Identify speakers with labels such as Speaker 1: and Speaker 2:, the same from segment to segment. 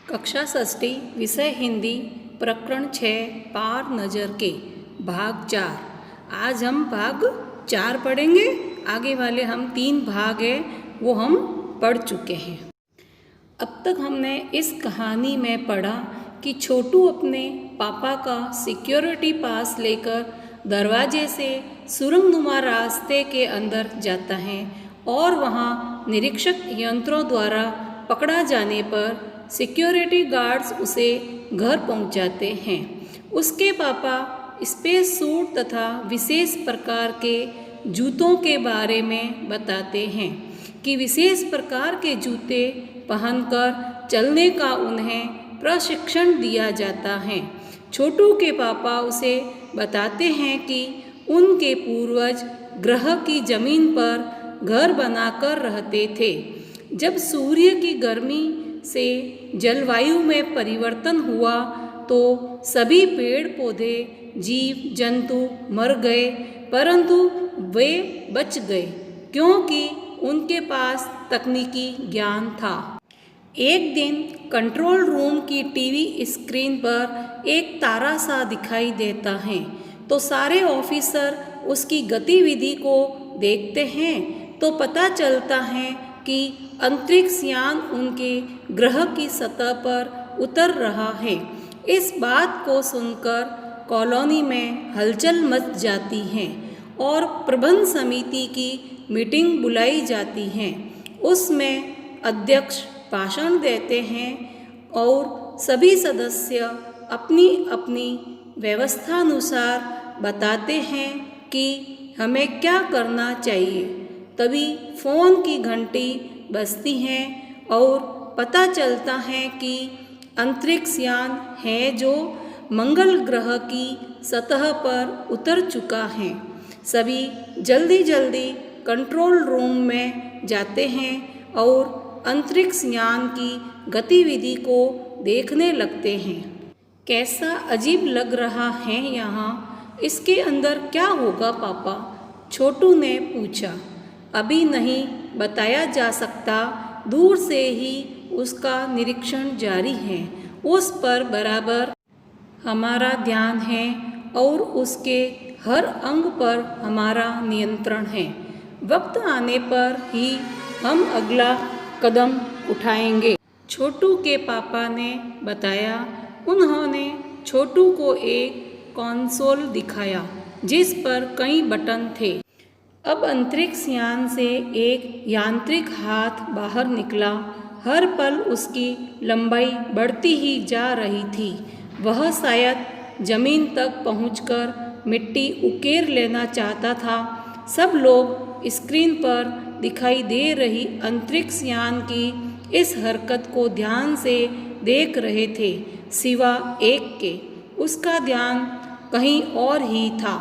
Speaker 1: कक्षा षष्ठी विषय हिंदी प्रकरण 6 पार नज़र के भाग 4। आज हम भाग 4 पढ़ेंगे। आगे वाले हम 3 भाग हैं वो हम पढ़ चुके हैं। अब तक हमने इस कहानी में पढ़ा कि छोटू अपने पापा का सिक्योरिटी पास लेकर दरवाजे से सुरंगनुमा रास्ते के अंदर जाता है और वहाँ निरीक्षक यंत्रों द्वारा पकड़ा जाने पर सिक्योरिटी गार्ड्स उसे घर पहुंचाते हैं। उसके पापा स्पेस सूट तथा विशेष प्रकार के जूतों के बारे में बताते हैं कि विशेष प्रकार के जूते पहनकर चलने का उन्हें प्रशिक्षण दिया जाता है। छोटू के पापा उसे बताते हैं कि उनके पूर्वज ग्रह की जमीन पर घर बनाकर रहते थे। जब सूर्य की गर्मी से जलवायु में परिवर्तन हुआ तो सभी पेड़ पौधे जीव जंतु मर गए, परंतु वे बच गए क्योंकि उनके पास तकनीकी ज्ञान था। एक दिन कंट्रोल रूम की टीवी स्क्रीन पर एक तारा सा दिखाई देता है तो सारे ऑफिसर उसकी गतिविधि को देखते हैं तो पता चलता है कि अंतरिक्ष यान उनके ग्रह की सतह पर उतर रहा है। इस बात को सुनकर कॉलोनी में हलचल मच जाती है और प्रबंध समिति की मीटिंग बुलाई जाती है। उसमें अध्यक्ष भाषण देते हैं और सभी सदस्य अपनी अपनी व्यवस्थानुसार बताते हैं कि हमें क्या करना चाहिए। तभी फ़ोन की घंटी बजती है और पता चलता है कि अंतरिक्ष यान है जो मंगल ग्रह की सतह पर उतर चुका है। सभी जल्दी जल्दी कंट्रोल रूम में जाते हैं और अंतरिक्ष यान की गतिविधि को देखने लगते हैं। कैसा अजीब लग रहा है यहाँ, इसके अंदर क्या होगा पापा? छोटू ने पूछा। अभी नहीं बताया जा सकता, दूर से ही उसका निरीक्षण जारी है। उस पर बराबर हमारा ध्यान है और उसके हर अंग पर हमारा नियंत्रण है। वक्त आने पर ही हम अगला कदम उठाएंगे, छोटू के पापा ने बताया। उन्होंने छोटू को एक कंसोल दिखाया जिस पर कई बटन थे। अब अंतरिक्ष यान से एक यांत्रिक हाथ बाहर निकला। हर पल उसकी लंबाई बढ़ती ही जा रही थी। वह शायद जमीन तक पहुंचकर मिट्टी उकेर लेना चाहता था। सब लोग स्क्रीन पर दिखाई दे रही अंतरिक्ष यान की इस हरकत को ध्यान से देख रहे थे, सिवा एक के। उसका ध्यान कहीं और ही था।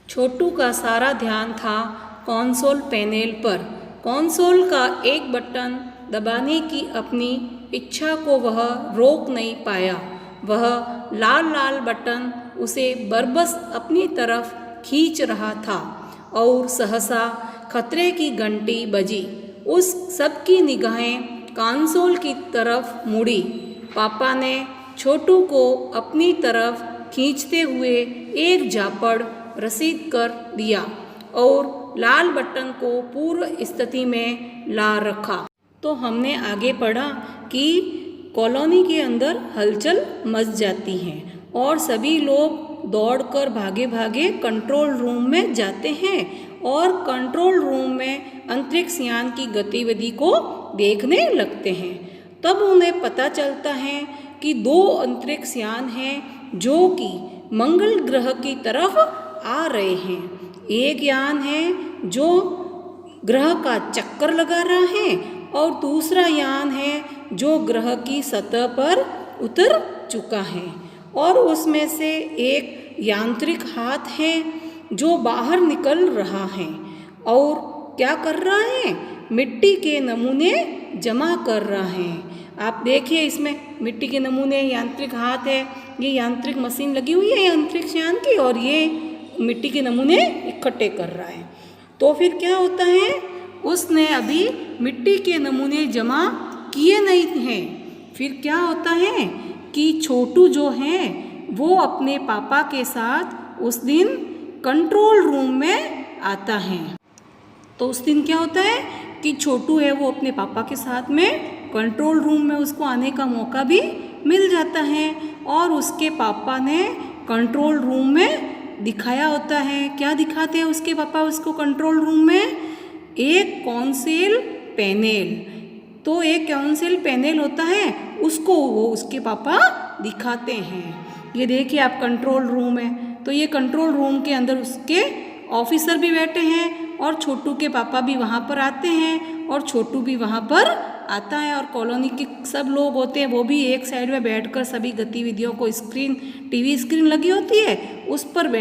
Speaker 1: छोटू का सारा ध्यान था कंसोल पैनल पर। कंसोल का एक बटन दबाने की अपनी इच्छा को वह रोक नहीं पाया। वह लाल लाल बटन उसे बरबस अपनी तरफ खींच रहा था और सहसा खतरे की घंटी बजी। उस सब की निगाहें कंसोल की तरफ मुड़ी। पापा ने छोटू को अपनी तरफ खींचते हुए एक झापड़ रसीद कर दिया और लाल बटन को पूर्व स्थिति में ला रखा। तो हमने आगे पढ़ा कि कॉलोनी के अंदर हलचल मच जाती है और सभी लोग दौड़कर भागे भागे कंट्रोल रूम में जाते हैं और कंट्रोल रूम में अंतरिक्ष यान की गतिविधि को देखने लगते हैं। तब उन्हें पता चलता है कि 2 अंतरिक्ष यान हैं जो कि मंगल ग्रह की तरफ आ रहे हैं। एक यान है जो ग्रह का चक्कर लगा रहा है और दूसरा यान है जो ग्रह की सतह पर उतर चुका है और उसमें से एक यांत्रिक हाथ है जो बाहर निकल रहा है और क्या कर रहा है? मिट्टी के नमूने जमा कर रहा है। आप देखिए इसमें मिट्टी के नमूने, यांत्रिक हाथ है, ये यांत्रिक मशीन लगी हुई है अंतरिक्ष यान की और ये मिट्टी के नमूने इकट्ठे कर रहा है। तो फिर क्या होता है, उसने अभी मिट्टी के नमूने जमा किए नहीं हैं फिर क्या होता है कि छोटू जो है वो अपने पापा के साथ उस दिन कंट्रोल रूम में आता है। तो उस दिन क्या होता है कि छोटू है वो अपने पापा के साथ में कंट्रोल रूम में उसको आने का मौका भी मिल जाता है। और उसके पापा ने कंट्रोल रूम में दिखाया होता है, क्या दिखाते हैं उसके पापा उसको कंट्रोल रूम में? एक कॉन्सेल पैनल। तो एक कॉन्सेल पैनल होता है, उसको वो उसके पापा दिखाते हैं। ये देखिए आप कंट्रोल रूम है, तो ये कंट्रोल रूम के अंदर उसके ऑफिसर भी बैठे हैं और छोटू के पापा भी वहाँ पर आते हैं और छोटू भी वहाँ पर आता है। और कॉलोनी के सब लोग होते हैं वो भी एक साइड में बैठकर सभी गतिविधियों को टीवी स्क्रीन लगी होती है उस पर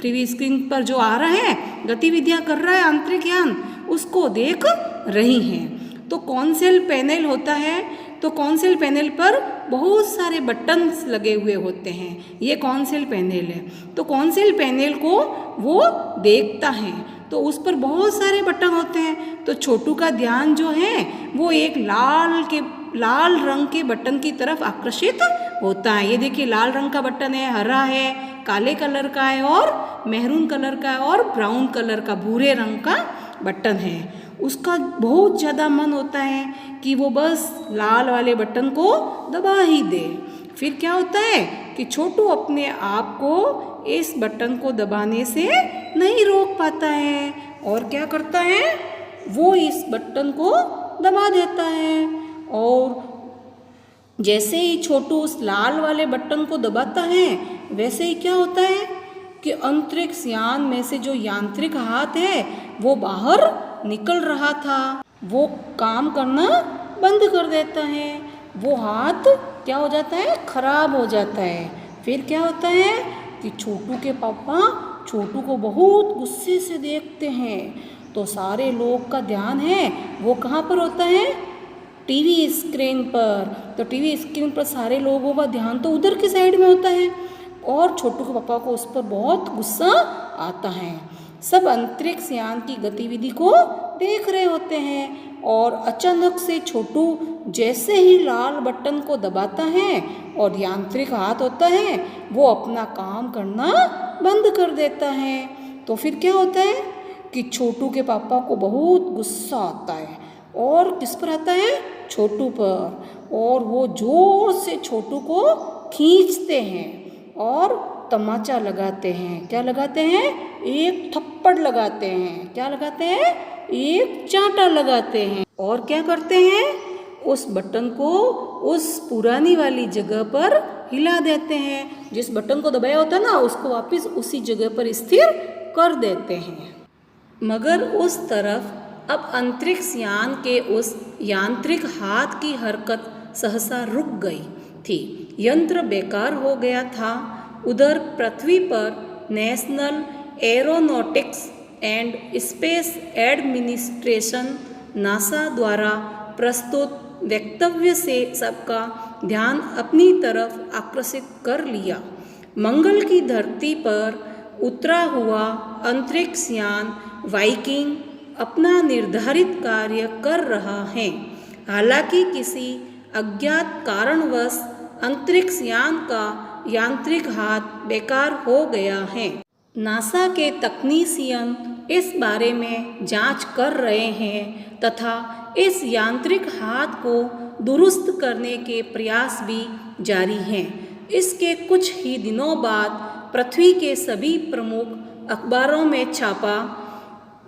Speaker 1: टीवी स्क्रीन पर जो आ रहा है गतिविधियाँ कर रहा है अंतरिक्ष यान उसको देख रही हैं। तो कॉन्सेल पैनल होता है, तो कॉन्सेल पैनल पर बहुत सारे बटन्स लगे हुए होते हैं। ये कॉन्सेल पैनल है, तो कॉन्सेल पैनल को वो देखता है तो उस पर बहुत सारे बटन होते हैं। तो छोटू का ध्यान जो है वो एक लाल रंग के बटन की तरफ आकर्षित होता है। ये देखिए लाल रंग का बटन है, हरा है, काले कलर का है और मैरून कलर का है और ब्राउन कलर का भूरे रंग का बटन है। उसका बहुत ज़्यादा मन होता है कि वो बस लाल वाले बटन को दबा ही दे। फिर क्या होता है कि छोटू अपने आप को इस बटन को दबाने से नहीं रोक पाता है और क्या करता है वो इस बटन को दबा देता है। और जैसे ही छोटू उस लाल वाले बटन को दबाता है वैसे ही क्या होता है कि अंतरिक्ष यान में से जो यांत्रिक हाथ है वो बाहर निकल रहा था वो काम करना बंद कर देता है। वो हाथ क्या हो जाता है, खराब हो जाता है। फिर क्या होता है कि छोटू के पापा छोटू को बहुत गुस्से से देखते हैं। तो सारे लोग का ध्यान है वो कहाँ पर होता है, टीवी स्क्रीन पर। तो टीवी स्क्रीन पर सारे लोगों का ध्यान तो उधर की साइड में होता है और छोटू के पापा को उस पर बहुत गुस्सा आता है। सब अंतरिक्ष यान की गतिविधि को देख रहे होते हैं और अचानक से छोटू जैसे ही लाल बटन को दबाता है और यांत्रिक हाथ होता है वो अपना काम करना बंद कर देता है। तो फिर क्या होता है कि छोटू के पापा को बहुत गुस्सा आता है और किस पर आता है, छोटू पर। और वो जोर से छोटू को खींचते हैं और तमाचा लगाते हैं। क्या लगाते हैं, एक थप्पड़ लगाते हैं। क्या लगाते हैं, एक चांटा लगाते हैं। और क्या करते हैं, उस बटन को उस पुरानी वाली जगह पर हिला देते हैं। जिस बटन को दबाया होता है ना उसको वापस उसी जगह पर स्थिर कर देते हैं। मगर उस तरफ अब अंतरिक्ष यान के उस यांत्रिक हाथ की हरकत सहसा रुक गई थी। यंत्र बेकार हो गया था। उधर पृथ्वी पर national aeronautics and space administration NASA द्वारा प्रस्तुत वक्तव्य से सबका ध्यान अपनी तरफ आकर्षित कर लिया। मंगल की धरती पर उतरा हुआ अंतरिक्ष यान वाइकिंग अपना निर्धारित कार्य कर रहा है। हालांकि किसी अज्ञात कारणवश अंतरिक्ष यान का यांत्रिक हाथ बेकार हो गया है। नासा के तकनीशियन इस बारे में जांच कर रहे हैं तथा इस यांत्रिक हाथ को दुरुस्त करने के प्रयास भी जारी हैं। इसके कुछ ही दिनों बाद पृथ्वी के सभी प्रमुख अखबारों में छापा,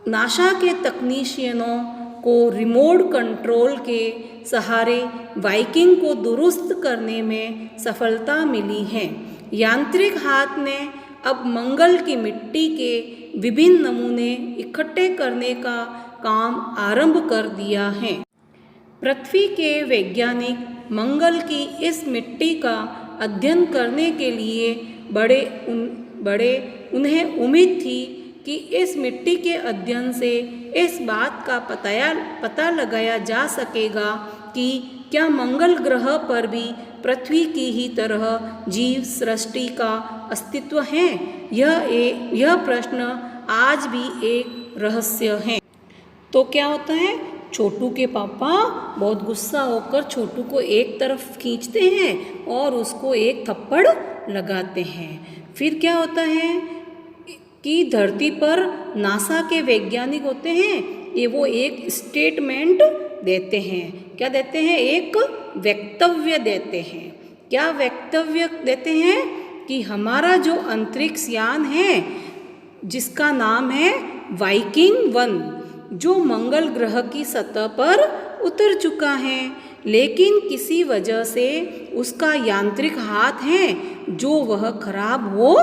Speaker 1: नासा के तकनीशियनों को रिमोट कंट्रोल के सहारे वाइकिंग को दुरुस्त करने में सफलता मिली है। यांत्रिक हाथ ने अब मंगल की मिट्टी के विभिन्न नमूने इकट्ठे करने का काम आरंभ कर दिया है। पृथ्वी के वैज्ञानिक मंगल की इस मिट्टी का अध्ययन करने के लिए उन्हें उम्मीद थी कि इस मिट्टी के अध्ययन से इस बात का पता लगाया जा सकेगा कि क्या मंगल ग्रह पर भी पृथ्वी की ही तरह जीव सृष्टि का अस्तित्व है। यह प्रश्न आज भी एक रहस्य है। तो क्या होता है छोटू के पापा बहुत गुस्सा होकर छोटू को एक तरफ खींचते हैं और उसको एक थप्पड़ लगाते हैं। फिर क्या होता है कि धरती पर नासा के वैज्ञानिक होते हैं, ये वो एक स्टेटमेंट देते हैं। क्या देते हैं? एक वक्तव्य देते हैं। क्या वक्तव्य देते हैं? कि हमारा जो अंतरिक्ष यान है जिसका नाम है वाइकिंग 1, जो मंगल ग्रह की सतह पर उतर चुका है, लेकिन किसी वजह से उसका यांत्रिक हाथ है जो वह खराब हो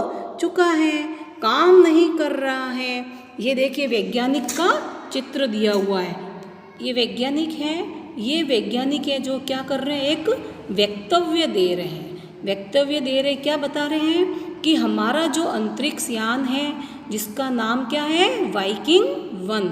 Speaker 1: चुका है, काम नहीं कर रहा है। ये देखिए वैज्ञानिक का चित्र दिया हुआ है। ये वैज्ञानिक है जो क्या कर रहे हैं? एक वक्तव्य दे रहे हैं। वक्तव्य दे रहे क्या बता रहे हैं? कि हमारा जो अंतरिक्ष यान है जिसका नाम क्या है? वाइकिंग 1,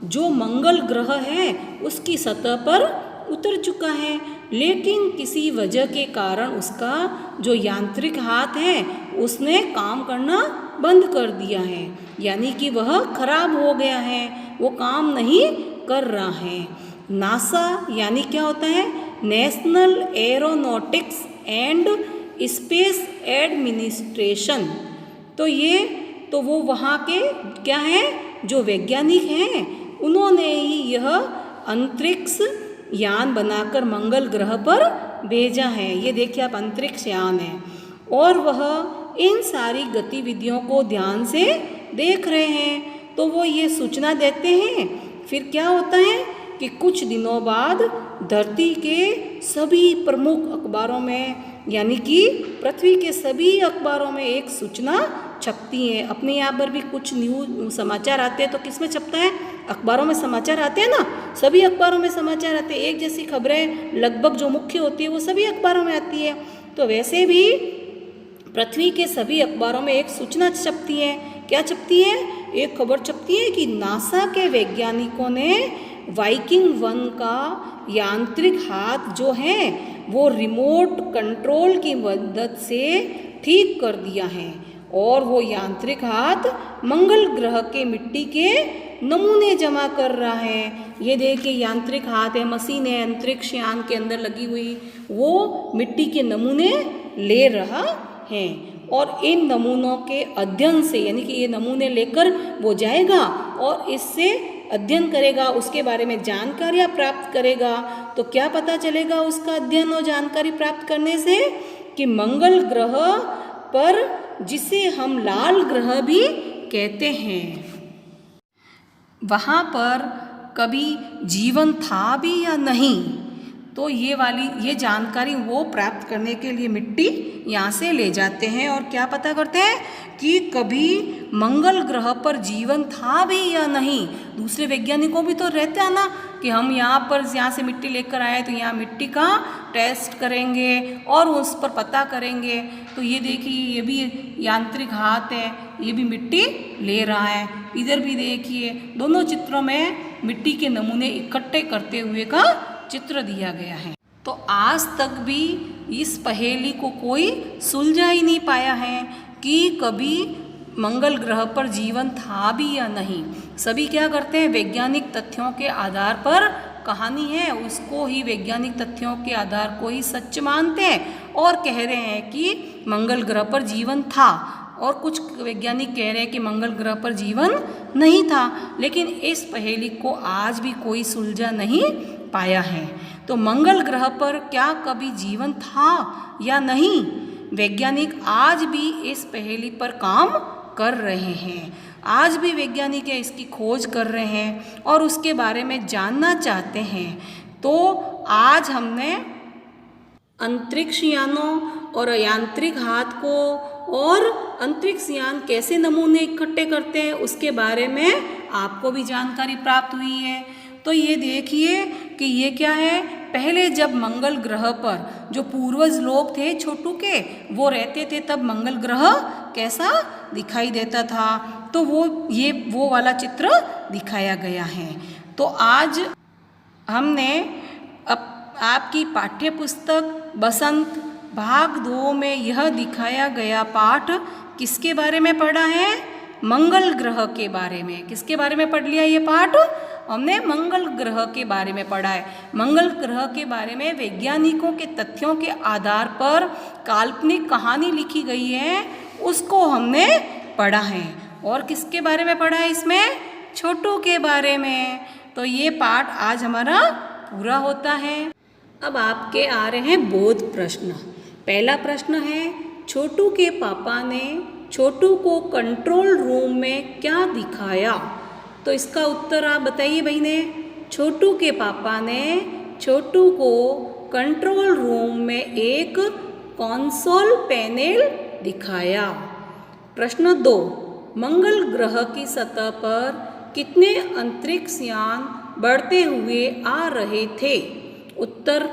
Speaker 1: जो मंगल ग्रह है उसकी सतह पर उतर चुका है, लेकिन किसी वजह के कारण उसका जो यांत्रिक हाथ है उसने काम करना बंद कर दिया है, यानी कि वह खराब हो गया है, वो काम नहीं कर रहा है। नासा यानी क्या होता है? National aeronautics and space administration. तो वो वहाँ के क्या है? जो वैज्ञानिक हैं उन्होंने ही यह अंतरिक्ष यान बनाकर मंगल ग्रह पर भेजा है। ये देखिए आप, अंतरिक्ष यान है और वह इन सारी गतिविधियों को ध्यान से देख रहे हैं। तो वो ये सूचना देते हैं। फिर क्या होता है कि कुछ दिनों बाद धरती के सभी प्रमुख अखबारों में, यानी कि पृथ्वी के सभी अखबारों में एक सूचना छपती है। अपने यहाँ पर भी कुछ न्यूज़ समाचार आते हैं तो किस में छपता है? अखबारों में समाचार आते हैं ना, सभी अखबारों में समाचार आते हैं। एक जैसी खबरें लगभग जो मुख्य होती है वो सभी अखबारों में आती है। तो वैसे भी पृथ्वी के सभी अखबारों में एक सूचना छपती है। क्या छपती है? एक खबर छपती है कि नासा के वैज्ञानिकों ने वाइकिंग 1 का यांत्रिक हाथ जो है वो रिमोट कंट्रोल की मदद से ठीक कर दिया है और वो यांत्रिक हाथ मंगल ग्रह के मिट्टी के नमूने जमा कर रहा है। ये देखिए यांत्रिक हाथ है, मशीन है अंतरिक्ष यान के अंदर लगी हुई, वो मिट्टी के नमूने ले रहा है और इन नमूनों के अध्ययन से, यानी कि ये नमूने लेकर वो जाएगा और इससे अध्ययन करेगा, उसके बारे में जानकारियाँ प्राप्त करेगा। तो क्या पता चलेगा उसका अध्ययन और जानकारी प्राप्त करने से? कि मंगल ग्रह पर, जिसे हम लाल ग्रह भी कहते हैं, वहाँ पर कभी जीवन था भी या नहीं। तो ये जानकारी वो प्राप्त करने के लिए मिट्टी यहाँ से ले जाते हैं और क्या पता करते हैं कि कभी मंगल ग्रह पर जीवन था भी या नहीं। दूसरे वैज्ञानिकों भी तो रहता है ना कि हम यहाँ से मिट्टी लेकर आए तो यहाँ मिट्टी का टेस्ट करेंगे और उस पर पता करेंगे। तो ये देखिए ये भी यांत्रिक हाथ है, ये भी मिट्टी ले रहा है। इधर भी देखिए दोनों चित्रों में मिट्टी के नमूने इकट्ठे करते हुए का चित्र दिया गया है। तो आज तक भी इस पहेली को कोई सुलझा ही नहीं पाया है कि कभी मंगल ग्रह पर जीवन था भी या नहीं। सभी क्या करते हैं? वैज्ञानिक तथ्यों के आधार पर कहानी है उसको ही, वैज्ञानिक तथ्यों के आधार को ही सच मानते हैं और कह रहे हैं कि मंगल ग्रह पर जीवन था, और कुछ वैज्ञानिक कह रहे हैं कि मंगल ग्रह पर जीवन नहीं था। लेकिन इस पहेली को आज भी कोई सुलझा नहीं पाया है। तो मंगल ग्रह पर क्या कभी जीवन था या नहीं? वैज्ञानिक आज भी इस पहेली पर काम कर रहे हैं। आज भी वैज्ञानिक इसकी खोज कर रहे हैं और उसके बारे में जानना चाहते हैं। तो आज हमने अंतरिक्ष यानों और यांत्रिक हाथ को और अंतरिक्ष यान कैसे नमूने इकट्ठे करते हैं उसके बारे में आपको भी जानकारी प्राप्त हुई है। तो ये देखिए कि ये क्या है, पहले जब मंगल ग्रह पर जो पूर्वज लोग थे छोटू के, वो रहते थे, तब मंगल ग्रह कैसा दिखाई देता था। तो वो वाला चित्र दिखाया गया है। तो आज हमने आपकी पाठ्य पुस्तक बसंत भाग 2 में यह दिखाया गया पाठ किसके बारे में पढ़ा है? मंगल ग्रह के बारे में। किसके बारे में पढ़ लिया ये पाठ? हमने मंगल ग्रह के बारे में पढ़ा है। मंगल ग्रह के बारे में वैज्ञानिकों के तथ्यों के आधार पर काल्पनिक कहानी लिखी गई है, उसको हमने पढ़ा है। और किसके बारे में पढ़ा है इसमें? छोटू के बारे में। तो ये पाठ आज हमारा पूरा होता है। अब आपके आ रहे हैं बोध प्रश्न। पहला प्रश्न है, छोटू के पापा ने छोटू को कंट्रोल रूम में क्या दिखाया? तो इसका उत्तर आप बताइए भाई ने। छोटू के पापा ने छोटू को कंट्रोल रूम में एक कंसोल पैनल दिखाया। प्रश्न 2, मंगल ग्रह की सतह पर कितने अंतरिक्ष यान बढ़ते हुए आ रहे थे? उत्तर,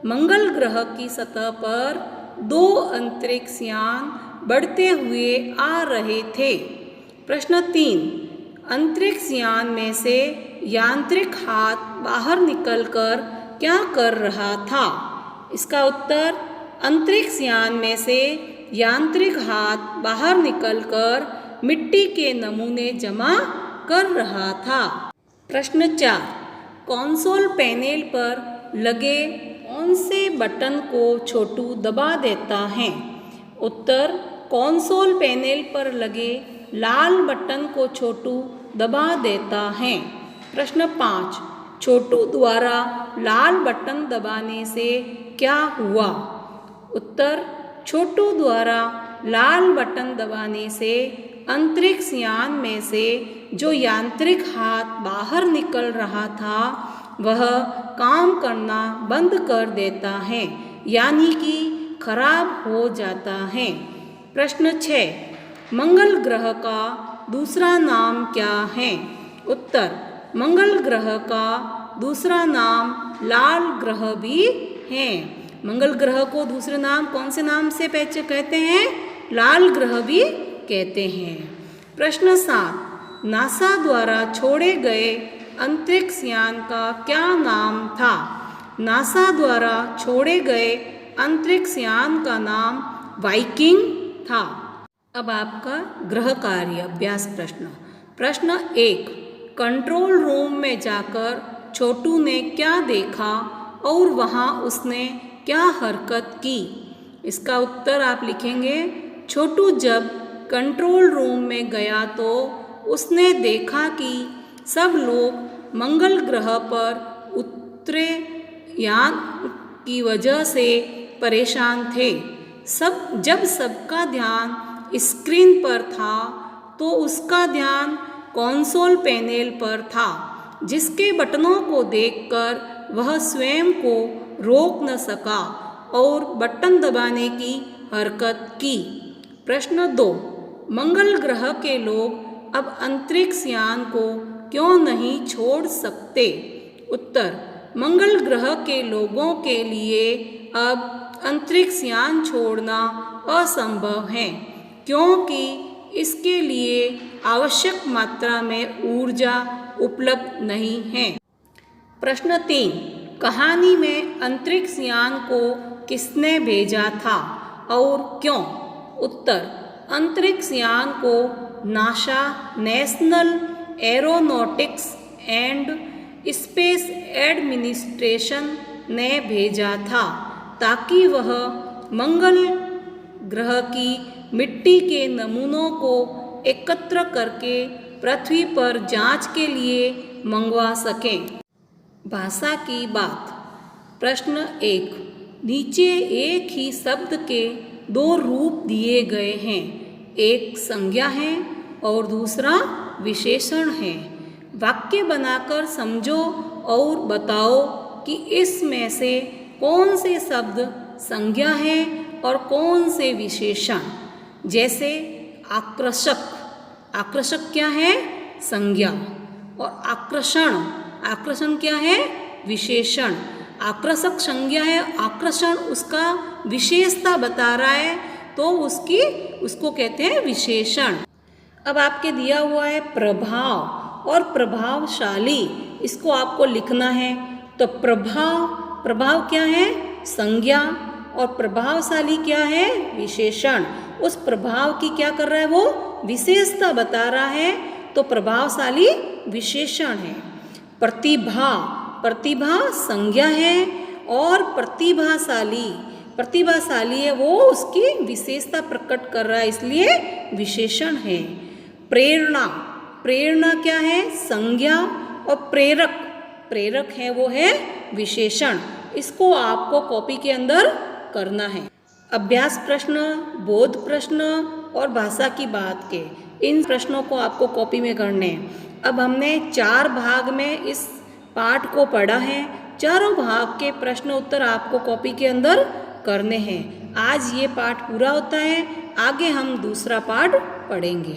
Speaker 1: मंगल ग्रह की सतह पर 2 अंतरिक्ष यान बढ़ते हुए आ रहे थे। प्रश्न 3, अंतरिक्ष यान में से यांत्रिक हाथ बाहर निकलकर क्या कर रहा था? इसका उत्तर, अंतरिक्ष यान में से यांत्रिक हाथ बाहर निकलकर मिट्टी के नमूने जमा कर रहा था। प्रश्न 4, कंसोल पैनल पर लगे कौन से बटन को छोटू दबा देता है? उत्तर, कंसोल पैनल पर लगे लाल बटन को छोटू दबा देता है। प्रश्न 5, छोटू द्वारा लाल बटन दबाने से क्या हुआ? उत्तर, छोटू द्वारा लाल बटन दबाने से अंतरिक्ष यान में से जो यांत्रिक हाथ बाहर निकल रहा था वह काम करना बंद कर देता है, यानी कि खराब हो जाता है। प्रश्न 6, मंगल ग्रह का दूसरा नाम क्या है? उत्तर, मंगल ग्रह का दूसरा नाम लाल ग्रह भी है। मंगल ग्रह को दूसरे नाम कौन से नाम से कहते हैं? लाल ग्रह भी कहते हैं। प्रश्न 7, नासा द्वारा छोड़े गए अंतरिक्ष यान का क्या नाम था? नासा द्वारा छोड़े गए अंतरिक्ष यान का नाम वाइकिंग था। अब आपका ग्रह कार्य अभ्यास प्रश्न। प्रश्न 1, कंट्रोल रूम में जाकर छोटू ने क्या देखा और वहाँ उसने क्या हरकत की? इसका उत्तर आप लिखेंगे, छोटू जब कंट्रोल रूम में गया तो उसने देखा कि सब लोग मंगल ग्रह पर उतरे यान की वजह से परेशान थे। जब सबका ध्यान स्क्रीन पर था तो उसका ध्यान कंसोल पैनल पर था, जिसके बटनों को देखकर वह स्वयं को रोक न सका और बटन दबाने की हरकत की। प्रश्न 2, मंगल ग्रह के लोग अब अंतरिक्ष यान को क्यों नहीं छोड़ सकते? उत्तर, मंगल ग्रह के लोगों के लिए अब अंतरिक्ष यान छोड़ना असंभव है, क्योंकि इसके लिए आवश्यक मात्रा में ऊर्जा उपलब्ध नहीं है। प्रश्न 3, कहानी में अंतरिक्ष यान को किसने भेजा था और क्यों? उत्तर, अंतरिक्ष यान को NASA national aeronautics and space administration ने भेजा था ताकि वह मंगल ग्रह की मिट्टी के नमूनों को एकत्र करके पृथ्वी पर जांच के लिए मंगवा सकें। भाषा की बात। प्रश्न 1, नीचे एक ही शब्द के 2 रूप दिए गए हैं, एक संज्ञा है और दूसरा विशेषण है। वाक्य बनाकर समझो और बताओ कि इसमें से कौन से शब्द संज्ञा है और कौन से विशेषण। जैसे आकर्षक, आकर्षक क्या है? संज्ञा। और आकर्षण, आकर्षण क्या है? विशेषण। आकर्षक संज्ञा है, आकर्षण उसका विशेषता बता रहा है, तो उसको कहते हैं विशेषण। अब आपके दिया हुआ है प्रभाव और प्रभावशाली, इसको आपको लिखना है। तो प्रभाव क्या है? संज्ञा। और प्रभावशाली क्या है? विशेषण। उस प्रभाव की क्या कर रहा है? वो विशेषता बता रहा है, तो प्रभावशाली विशेषण है। प्रतिभा, प्रतिभा संज्ञा है और प्रतिभाशाली, प्रतिभाशाली है वो उसकी विशेषता प्रकट कर रहा है इसलिए विशेषण है। प्रेरणा, प्रेरणा क्या है? संज्ञा और प्रेरक, प्रेरक है वो है विशेषण। इसको आपको कॉपी के अंदर करना है। अभ्यास प्रश्न, बोध प्रश्न और भाषा की बात के इन प्रश्नों को आपको कॉपी में करने हैं। अब हमने 4 भाग में इस पाठ को पढ़ा है। चारों भाग के प्रश्न उत्तर आपको कॉपी के अंदर करने हैं। आज ये पाठ पूरा होता है, आगे हम दूसरा पाठ पढ़ेंगे।